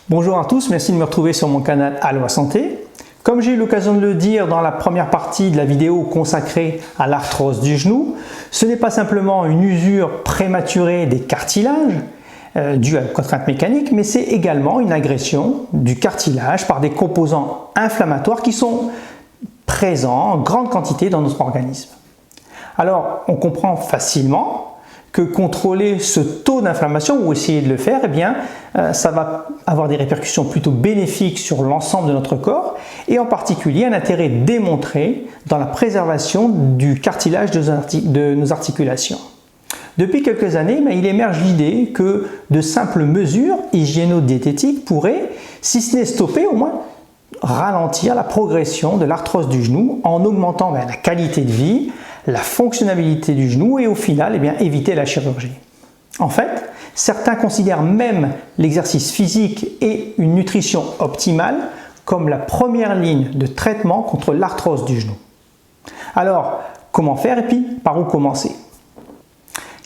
Bonjour à tous, merci de me retrouver sur mon canal Aloha Santé. Comme j'ai eu l'occasion de le dire dans la première partie de la vidéo consacrée à l'arthrose du genou, ce n'est pas simplement une usure prématurée des cartilages due à la contrainte mécanique, mais c'est également une agression du cartilage par des composants inflammatoires qui sont présents en grande quantité dans notre organisme. Alors, on comprend facilement que contrôler ce taux d'inflammation ou essayer de le faire, eh bien, ça va avoir des répercussions plutôt bénéfiques sur l'ensemble de notre corps et en particulier un intérêt démontré dans la préservation du cartilage de nos articulations. Depuis quelques années, il émerge l'idée que de simples mesures hygiéno-diététiques pourraient, si ce n'est stopper, au moins ralentir la progression de l'arthrose du genou en augmentant la qualité de vie, la fonctionnalité du genou et au final éviter la chirurgie. En fait, certains considèrent même l'exercice physique et une nutrition optimale comme la première ligne de traitement contre l'arthrose du genou. Alors, comment faire et puis par où commencer?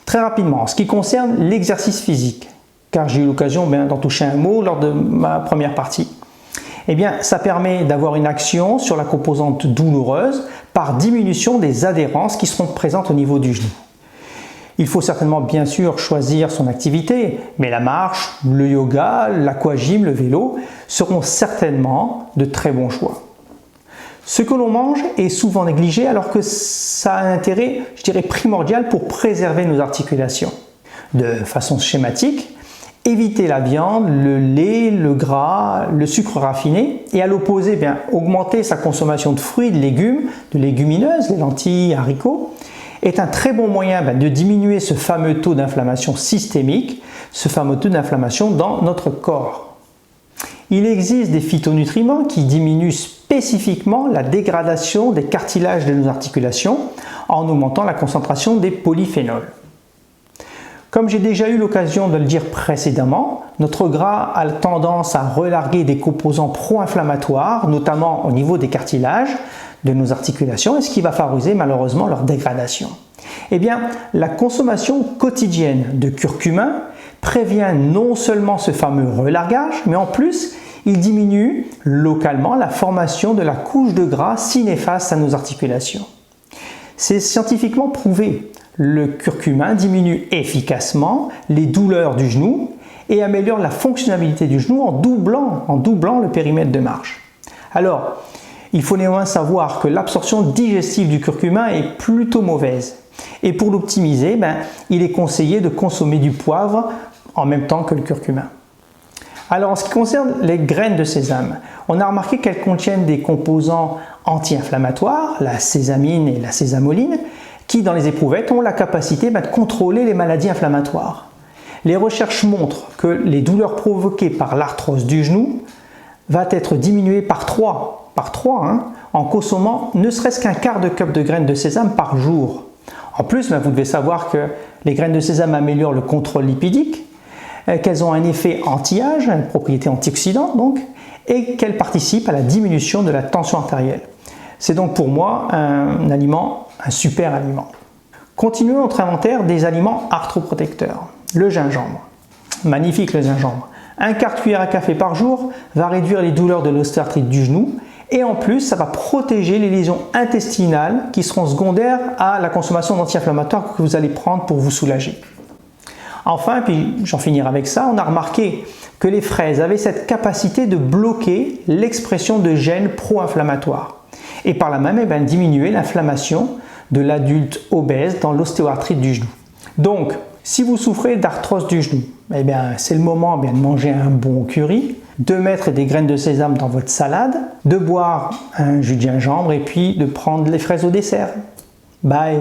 Très rapidement, en ce qui concerne l'exercice physique, car j'ai eu l'occasion d'en toucher un mot lors de ma première partie, ça permet d'avoir une action sur la composante douloureuse par diminution des adhérences qui seront présentes au niveau du genou. Il faut certainement bien sûr choisir son activité, mais la marche, le yoga, l'aquagym, le vélo seront certainement de très bons choix. Ce que l'on mange est souvent négligé alors que ça a un intérêt, je dirais, primordial pour préserver nos articulations. De façon schématique, éviter la viande, le lait, le gras, le sucre raffiné et à l'opposé, augmenter sa consommation de fruits, de légumes, de légumineuses, les lentilles, haricots, est un très bon moyen de diminuer ce fameux taux d'inflammation systémique, ce fameux taux d'inflammation dans notre corps. Il existe des phytonutriments qui diminuent spécifiquement la dégradation des cartilages de nos articulations en augmentant la concentration des polyphénols. Comme j'ai déjà eu l'occasion de le dire précédemment, notre gras a tendance à relarguer des composants pro-inflammatoires, notamment au niveau des cartilages de nos articulations, et ce qui va favoriser malheureusement leur dégradation. La consommation quotidienne de curcumin prévient non seulement ce fameux relargage, mais en plus, il diminue localement la formation de la couche de gras si néfaste à nos articulations. C'est scientifiquement prouvé. Le curcumin diminue efficacement les douleurs du genou et améliore la fonctionnalité du genou en doublant le périmètre de marche. Alors, il faut néanmoins savoir que l'absorption digestive du curcumin est plutôt mauvaise. Et pour l'optimiser, il est conseillé de consommer du poivre en même temps que le curcumin. Alors, en ce qui concerne les graines de sésame, on a remarqué qu'elles contiennent des composants anti-inflammatoires, la sésamine et la sésamoline, qui dans les éprouvettes ont la capacité de contrôler les maladies inflammatoires. Les recherches montrent que les douleurs provoquées par l'arthrose du genou vont être diminuées par 3 en consommant ne serait-ce qu'un quart de cup de graines de sésame par jour. En plus, vous devez savoir que les graines de sésame améliorent le contrôle lipidique, qu'elles ont un effet anti-âge, une propriété antioxydante et qu'elles participent à la diminution de la tension artérielle. C'est donc pour moi un super aliment. Continuons notre inventaire des aliments arthroprotecteurs. Le gingembre. Magnifique le gingembre. Un quart de cuillère à café par jour va réduire les douleurs de l'ostéoarthrite du genou et en plus ça va protéger les lésions intestinales qui seront secondaires à la consommation d'anti-inflammatoires que vous allez prendre pour vous soulager. Enfin, puis j'en finirai avec ça, on a remarqué que les fraises avaient cette capacité de bloquer l'expression de gènes pro-inflammatoires et par là même diminuer l'inflammation de l'adulte obèse dans l'ostéoarthrite du genou. Donc, si vous souffrez d'arthrose du genou, c'est le moment de manger un bon curry, de mettre des graines de sésame dans votre salade, de boire un jus de gingembre et puis de prendre les fraises au dessert. Bye!